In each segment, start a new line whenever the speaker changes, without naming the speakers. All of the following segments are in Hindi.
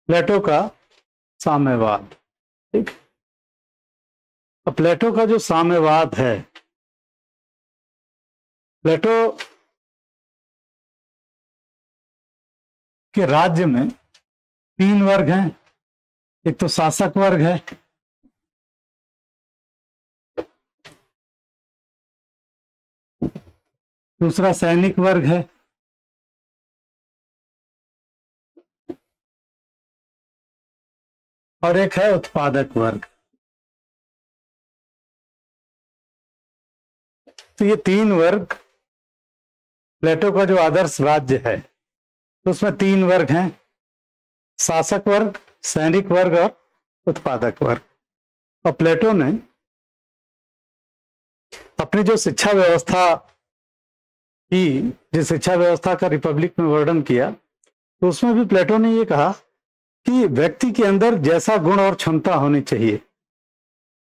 प्लेटो का साम्यवाद। ठीक। अब प्लेटो का जो साम्यवाद है, प्लेटो के राज्य में तीन वर्ग हैं। एक तो शासक वर्ग है, दूसरा सैनिक वर्ग है, और एक है उत्पादक वर्ग। तो ये तीन वर्ग प्लेटो का जो आदर्श राज्य है, तो उसमें तीन वर्ग हैं, शासक वर्ग, सैनिक वर्ग और उत्पादक वर्ग। और प्लेटो ने अपनी जो शिक्षा व्यवस्था की, जिस शिक्षा व्यवस्था का रिपब्लिक में वर्णन किया, तो उसमें भी प्लेटो ने ये कहा कि व्यक्ति के अंदर जैसा गुण और क्षमता होनी चाहिए,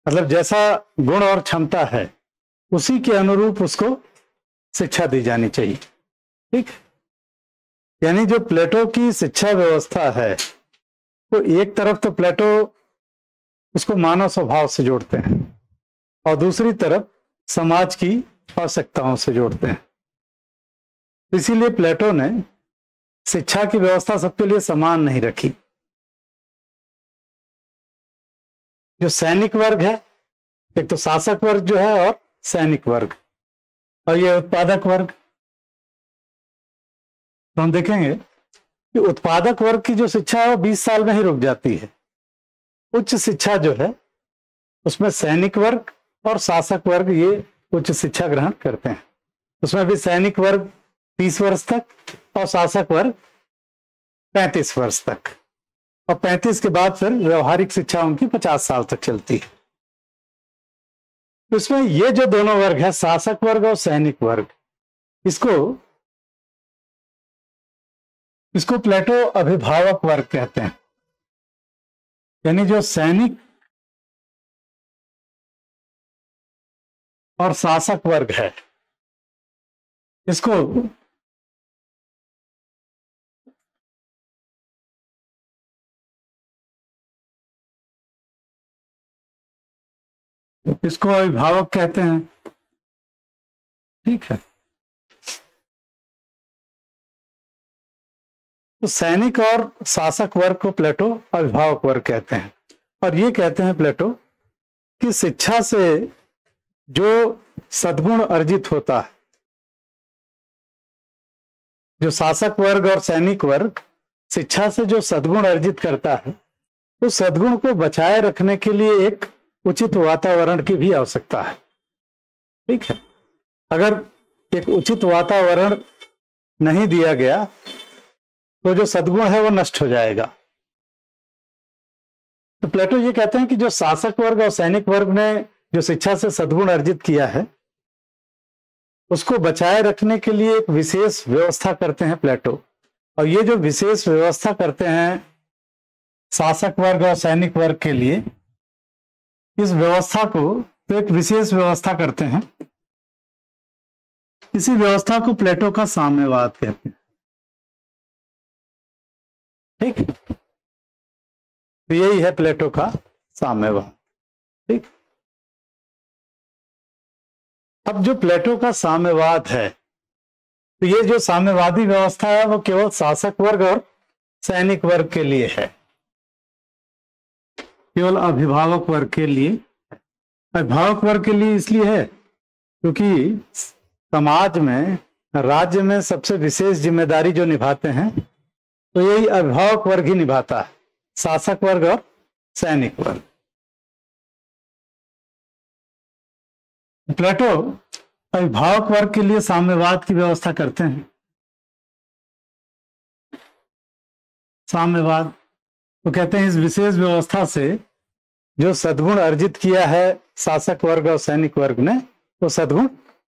मतलब जैसा गुण और क्षमता है उसी के अनुरूप उसको शिक्षा दी जानी चाहिए। ठीक। यानी जो प्लेटो की शिक्षा व्यवस्था है, तो एक तरफ तो प्लेटो उसको मानव स्वभाव से जोड़ते हैं और दूसरी तरफ समाज की आवश्यकताओं से जोड़ते हैं। इसीलिए प्लेटो ने शिक्षा की व्यवस्था सबके लिए समान नहीं रखी। जो सैनिक वर्ग है, एक तो शासक वर्ग जो है और सैनिक वर्ग, और ये उत्पादक वर्ग। तो हम देखेंगे कि उत्पादक वर्ग की जो शिक्षा है वो 20 साल में ही रुक जाती है। उच्च शिक्षा जो है उसमें सैनिक वर्ग और शासक वर्ग ये उच्च शिक्षा ग्रहण करते हैं। उसमें भी सैनिक वर्ग 30 वर्ष तक और शासक वर्ग 35 वर्ष तक, और 35 के बाद फिर व्यवहारिक शिक्षा उनकी 50 साल तक चलती है। इसमें ये जो दोनों वर्ग है, शासक वर्ग और सैनिक वर्ग, इसको प्लेटो अभिभावक वर्ग कहते हैं। यानी जो सैनिक और शासक वर्ग है, इसको अभिभावक कहते हैं। ठीक है। तो सैनिक और शासक वर्ग को प्लेटो अभिभावक वर्ग कहते हैं। और ये कहते हैं प्लेटो कि शिक्षा से जो सद्गुण अर्जित होता है, जो शासक वर्ग और सैनिक वर्ग शिक्षा से जो सद्गुण अर्जित करता है, उस सद्गुण को बचाए रखने के लिए एक उचित वातावरण की भी आवश्यकता है। ठीक है। अगर एक उचित वातावरण नहीं दिया गया तो जो सद्गुण है वो नष्ट हो जाएगा। तो प्लेटो ये कहते हैं कि जो शासक वर्ग और सैनिक वर्ग ने जो शिक्षा से सद्गुण अर्जित किया है, उसको बचाए रखने के लिए एक विशेष व्यवस्था करते हैं प्लेटो। और ये जो विशेष व्यवस्था करते हैं शासक वर्ग और सैनिक वर्ग के लिए, इस व्यवस्था को तो एक विशेष व्यवस्था करते हैं, इसी व्यवस्था को प्लेटो का साम्यवाद कहते हैं। ठीक। तो यही है प्लेटो का साम्यवाद। ठीक। अब जो प्लेटो का साम्यवाद है, तो ये जो साम्यवादी व्यवस्था है वो केवल शासक वर्ग और सैनिक वर्ग के लिए है, केवल अभिभावक वर्ग के लिए। अभिभावक वर्ग के लिए इसलिए है क्योंकि समाज में, राज्य में सबसे विशेष जिम्मेदारी जो निभाते हैं तो यही अभिभावक वर्ग ही निभाता है, शासक वर्ग और सैनिक वर्ग। प्लेटो अभिभावक वर्ग के लिए साम्यवाद की व्यवस्था करते हैं। साम्यवाद तो कहते हैं इस विशेष व्यवस्था से जो सद्गुण अर्जित किया है शासक वर्ग और सैनिक वर्ग ने, वो सद्गुण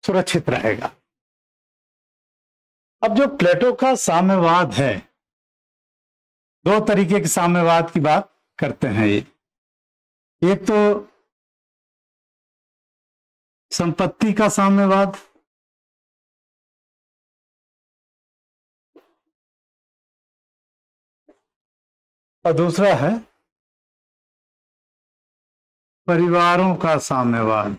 सुरक्षित रहेगा। अब जो प्लेटो का साम्यवाद है, दो तरीके के साम्यवाद की बात करते हैं ये। एक तो संपत्ति का साम्यवाद, और दूसरा है परिवारों का साम्यवाद।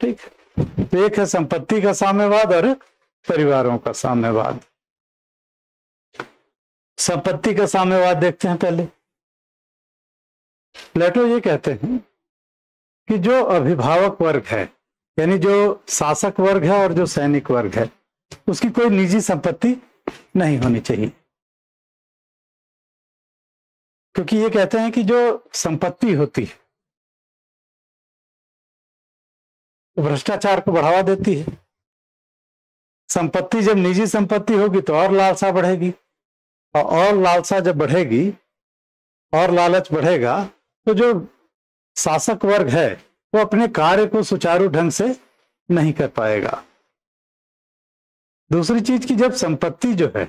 ठीक, तो एक है संपत्ति का साम्यवाद और एक परिवारों का साम्यवाद। संपत्ति का साम्यवाद देखते हैं पहले। प्लेटो ये कहते हैं कि जो अभिभावक वर्ग है, यानी जो शासक वर्ग है और जो सैनिक वर्ग है, उसकी कोई निजी संपत्ति नहीं होनी चाहिए। क्योंकि ये कहते हैं कि जो संपत्ति होती है तो भ्रष्टाचार को बढ़ावा देती है। संपत्ति जब निजी संपत्ति होगी तो और लालसा बढ़ेगी, और लालसा जब बढ़ेगी और लालच बढ़ेगा तो जो शासक वर्ग है वो अपने कार्य को सुचारू ढंग से नहीं कर पाएगा। दूसरी चीज की जब संपत्ति जो है,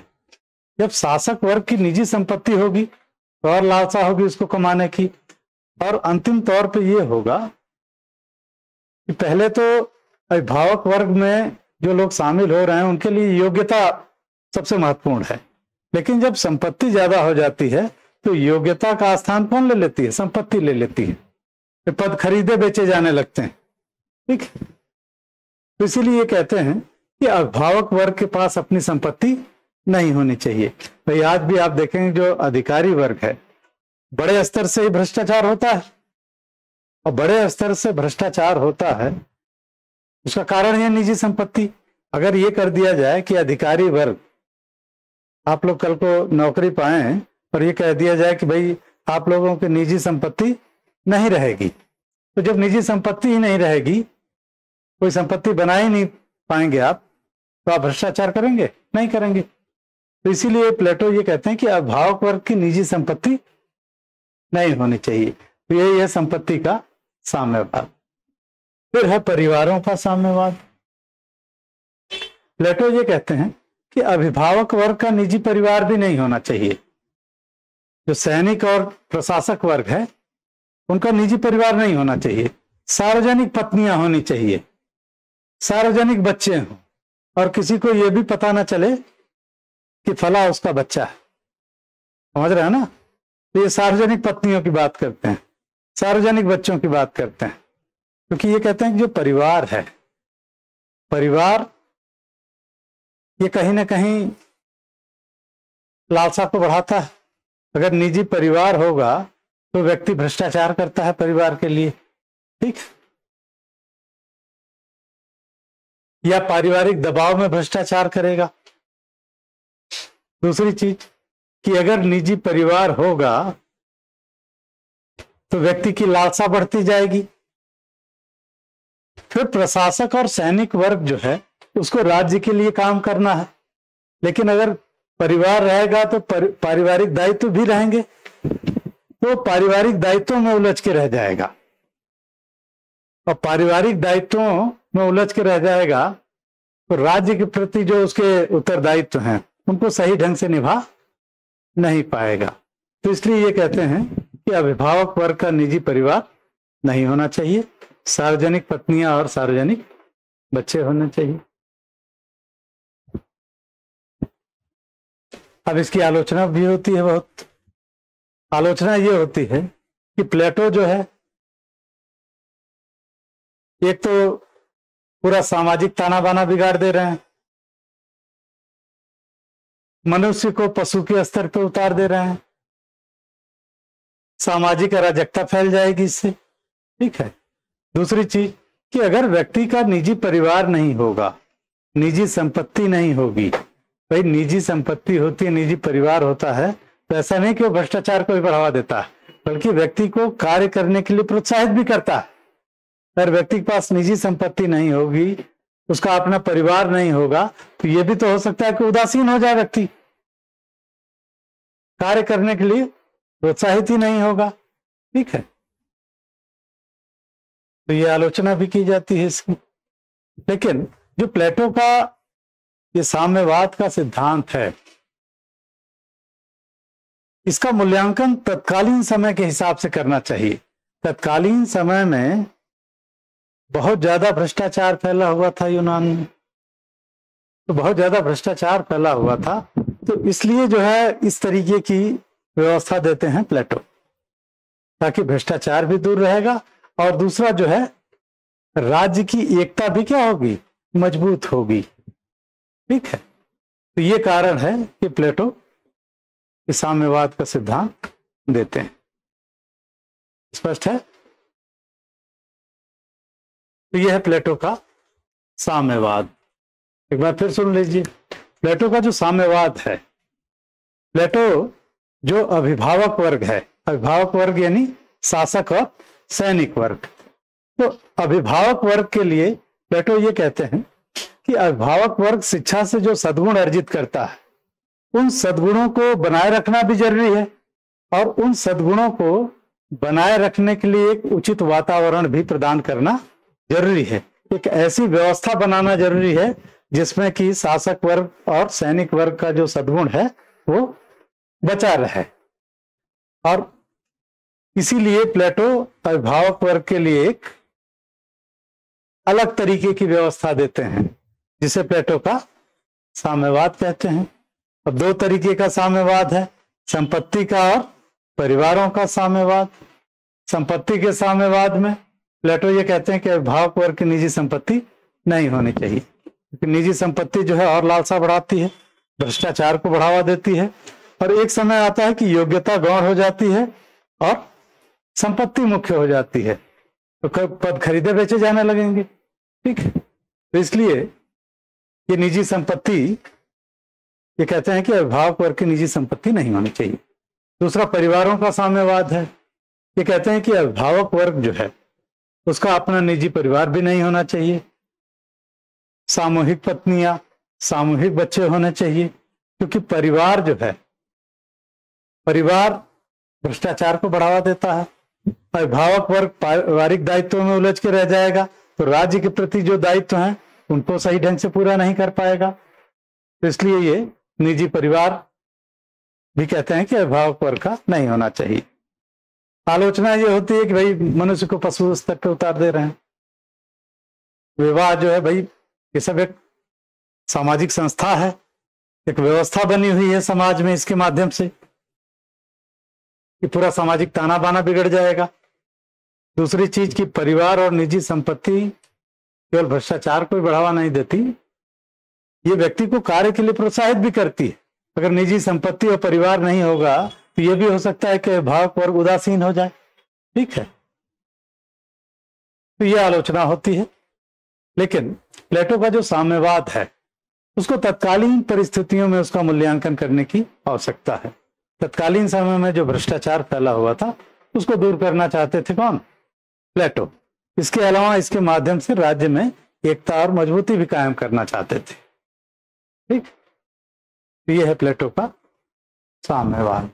जब शासक वर्ग की निजी संपत्ति होगी तो और लालसा होगी उसको कमाने की। और अंतिम तौर पे ये होगा कि पहले तो अभिभावक वर्ग में जो लोग शामिल हो रहे हैं उनके लिए योग्यता सबसे महत्वपूर्ण है, लेकिन जब संपत्ति ज्यादा हो जाती है तो योग्यता का स्थान कौन ले लेती है? संपत्ति ले लेती है। पद खरीदे बेचे जाने लगते हैं। ठीक, तो इसीलिए कहते हैं कि अभिभावक वर्ग के पास अपनी संपत्ति नहीं होनी चाहिए। भाई आज भी आप देखेंगे जो अधिकारी वर्ग है, बड़े स्तर से ही भ्रष्टाचार होता है, और बड़े स्तर से भ्रष्टाचार होता है उसका कारण है निजी संपत्ति। अगर ये कर दिया जाए कि अधिकारी वर्ग, आप लोग कल को नौकरी पाए और ये कह दिया जाए कि भाई आप लोगों की निजी संपत्ति नहीं रहेगी, तो जब निजी संपत्ति ही नहीं रहेगी, कोई संपत्ति बना ही नहीं पाएंगे आप, तो आप भ्रष्टाचार करेंगे? नहीं करेंगे। तो इसीलिए प्लेटो ये कहते हैं कि अभिभावक वर्ग की निजी संपत्ति नहीं होनी चाहिए। तो यही है संपत्ति का साम्यवाद। फिर है परिवारों का साम्यवाद। प्लेटो ये कहते हैं कि अभिभावक वर्ग का निजी परिवार भी नहीं होना चाहिए। जो सैनिक और प्रशासक वर्ग है उनका निजी परिवार नहीं होना चाहिए। सार्वजनिक पत्नियां होनी चाहिए, सार्वजनिक बच्चे हों, और किसी को यह भी पता ना चले कि फला उसका बच्चा है। समझ रहे हैं ना? तो ये सार्वजनिक पत्नियों की बात करते हैं, सार्वजनिक बच्चों की बात करते हैं। क्योंकि ये कहते हैं कि जो परिवार है, परिवार ये कहीं ना कहीं लालसा को बढ़ाता है। अगर निजी परिवार होगा तो व्यक्ति भ्रष्टाचार करता है परिवार के लिए। ठीक, या पारिवारिक दबाव में भ्रष्टाचार करेगा। दूसरी चीज कि अगर निजी परिवार होगा तो व्यक्ति की लालसा बढ़ती जाएगी। फिर प्रशासक और सैनिक वर्ग जो है उसको राज्य के लिए काम करना है, लेकिन अगर परिवार रहेगा तो पारिवारिक दायित्व भी रहेंगे, तो पारिवारिक दायित्वों में उलझ के रह जाएगा। और पारिवारिक दायित्वों में उलझ के रह जाएगा तो राज्य के प्रति जो उसके उत्तरदायित्व हैं उनको सही ढंग से निभा नहीं पाएगा। तो इसलिए ये कहते हैं कि अभिभावक वर्ग का निजी परिवार नहीं होना चाहिए, सार्वजनिक पत्नियां और सार्वजनिक बच्चे होने चाहिए। अब इसकी आलोचना भी होती है बहुत। आलोचना ये होती है कि प्लेटो जो है एक तो पूरा सामाजिक ताना बाना बिगाड़ दे रहे हैं, मनुष्य को पशु के स्तर पर उतार दे रहे हैं, सामाजिक अराजकता फैल जाएगी इससे। ठीक है। दूसरी चीज कि अगर व्यक्ति का निजी परिवार नहीं होगा, निजी संपत्ति नहीं होगी, भाई निजी संपत्ति होती है, निजी परिवार होता है, तो ऐसा नहीं कि वो भ्रष्टाचार को भी बढ़ावा देता है, बल्कि व्यक्ति को कार्य करने के लिए प्रोत्साहित भी करता है। अगर व्यक्ति के पास निजी संपत्ति नहीं होगी, उसका अपना परिवार नहीं होगा, तो ये भी तो हो सकता है कि उदासीन हो जाए, व्यक्ति कार्य करने के लिए प्रोत्साहित ही नहीं होगा। ठीक है, तो ये आलोचना भी की जाती है इसकी। लेकिन जो प्लेटो का ये साम्यवाद का सिद्धांत है, इसका मूल्यांकन तत्कालीन समय के हिसाब से करना चाहिए। तत्कालीन समय में बहुत ज्यादा भ्रष्टाचार फैला हुआ था यूनान में, तो बहुत ज्यादा भ्रष्टाचार फैला हुआ था, तो इसलिए जो है इस तरीके की व्यवस्था देते हैं प्लेटो, ताकि भ्रष्टाचार भी दूर रहेगा और दूसरा जो है राज्य की एकता भी क्या होगी, मजबूत होगी। ठीक है, तो ये कारण है कि प्लेटो साम्यवाद का सिद्धांत देते हैं। स्पष्ट है? तो यह है प्लेटो का साम्यवाद। एक बार फिर सुन लीजिए, प्लेटो का जो साम्यवाद है, प्लेटो जो अभिभावक वर्ग है, अभिभावक वर्ग यानी शासक और सैनिक वर्ग, तो अभिभावक वर्ग के लिए प्लेटो ये कहते हैं कि अभिभावक वर्ग शिक्षा से जो सद्गुण अर्जित करता है, उन सद्गुणों को बनाए रखना भी जरूरी है और उन सद्गुणों को बनाए रखने के लिए एक उचित वातावरण भी प्रदान करना जरूरी है। एक ऐसी व्यवस्था बनाना जरूरी है जिसमें कि शासक वर्ग और सैनिक वर्ग का जो सद्गुण है वो बचा रहे। और इसीलिए प्लेटो अभिभावक वर्ग के लिए एक अलग तरीके की व्यवस्था देते हैं, जिसे प्लेटो का साम्यवाद कहते हैं। अब दो तरीके का साम्यवाद है, संपत्ति का और परिवारों का साम्यवाद। संपत्ति के साम्यवाद में प्लेटो ये कहते हैं कि अभिभावक वर्ग की निजी संपत्ति नहीं होनी चाहिए, क्योंकि निजी संपत्ति जो है और लालसा बढ़ाती है, भ्रष्टाचार को बढ़ावा देती है, और एक समय आता है कि योग्यता गौण हो जाती है और संपत्ति मुख्य हो जाती है, तो पद खरीदे बेचे जाने लगेंगे। ठीक है, तो इसलिए ये निजी संपत्ति, ये कहते हैं कि अभिभावक वर्ग की निजी संपत्ति नहीं होनी चाहिए। दूसरा परिवारों का साम्यवाद है, ये कहते हैं कि अभिभावक वर्ग जो है उसका अपना निजी परिवार भी नहीं होना चाहिए, सामूहिक पत्नियां, सामूहिक बच्चे होने चाहिए, क्योंकि परिवार जो है, परिवार भ्रष्टाचार को बढ़ावा देता है। अभिभावक वर्ग पारिवारिक दायित्वों में उलझ के रह जाएगा, तो राज्य के प्रति जो दायित्व हैं उनको सही ढंग से पूरा नहीं कर पाएगा। तो इसलिए ये निजी परिवार भी कहते हैं कि अभिभावक वर्ग का नहीं होना चाहिए। आलोचना ये होती है कि भाई मनुष्य को पशु स्तर पे उतार दे रहे हैं। विवाह जो है भाई ये सब एक सामाजिक संस्था है, एक व्यवस्था बनी हुई है समाज में, इसके माध्यम से ये पूरा सामाजिक ताना बाना बिगड़ जाएगा। दूसरी चीज की परिवार और निजी संपत्ति केवल भ्रष्टाचार को बढ़ावा नहीं देती, ये व्यक्ति को कार्य के लिए प्रोत्साहित भी करती है। अगर निजी संपत्ति और परिवार नहीं होगा तो यह भी हो सकता है कि अभिभावक वर्ग उदासीन हो जाए। ठीक है, तो यह आलोचना होती है। लेकिन प्लेटो का जो साम्यवाद है उसको तत्कालीन परिस्थितियों में उसका मूल्यांकन करने की आवश्यकता है। तत्कालीन समय में जो भ्रष्टाचार फैला हुआ था उसको दूर करना चाहते थे कौन? प्लेटो। इसके अलावा इसके माध्यम से राज्य में एकता और मजबूती भी कायम करना चाहते थे। ठीक, तो यह है प्लेटो का साम्यवाद।